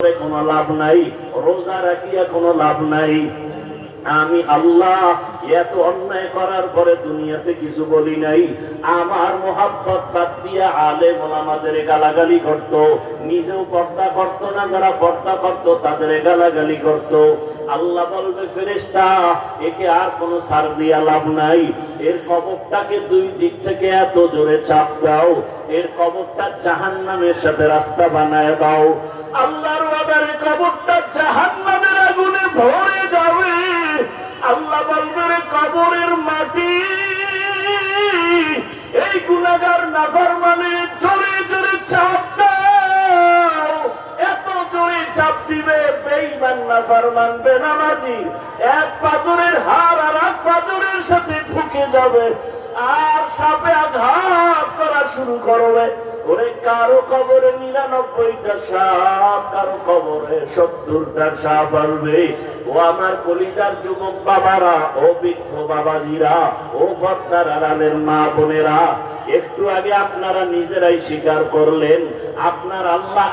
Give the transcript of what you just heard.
কোনো লাভ নাই, রোজা রাখিয়া কোনো লাভ নাই। আমি আল্লাহ এত অন্যায় করার পরে দুনিয়াতে কিছু বলি নাই। আমার মোহাব্বত বাদ দিয়া আলেম ওলামাদের গালাগালি করত, নিজেও পর্দা করত না, যারা পর্দা করত তাদের গালাগালি করত। আল্লাহ বলবে, ফেরেশতা একে আর কোনো ছাড় দিয়া লাভ নাই, এর কবরটাকে দুই দিক থেকে এত জোরে চাপ দাও, এর কবরটা জাহান্নামের সাথে রাস্তা বানায় দাও। আল্লাহর ওয়াদারে কবরটা জাহান্নামের আগুনে ভরে যাবে। আল্লাহ বলবেন, কবরের মাটি এই গুনাহগার নাফরমানে জোরে জোরে চাপ দাও। এত জোরে চাপ দিবে, বেঈমান নাফরমান বেনামাজি এক পাথরের হাড় আর এক পাথরের সাথে ঢুকে যাবে, আর সাপে আঘাত করা শুরু করবে। ওরে কারো কবরে 99টা সাপ, কারো কবরে 70টা সাপ আসবে। ও আমার কলিজার যুবক বাবারা, ও বৃদ্ধ বাবাজিরা, ও পর্দার আড়ালের মা বোনেরা, একটু আগে আপনারা নিজেরাই স্বীকার করলেন আপনার আল্লাহ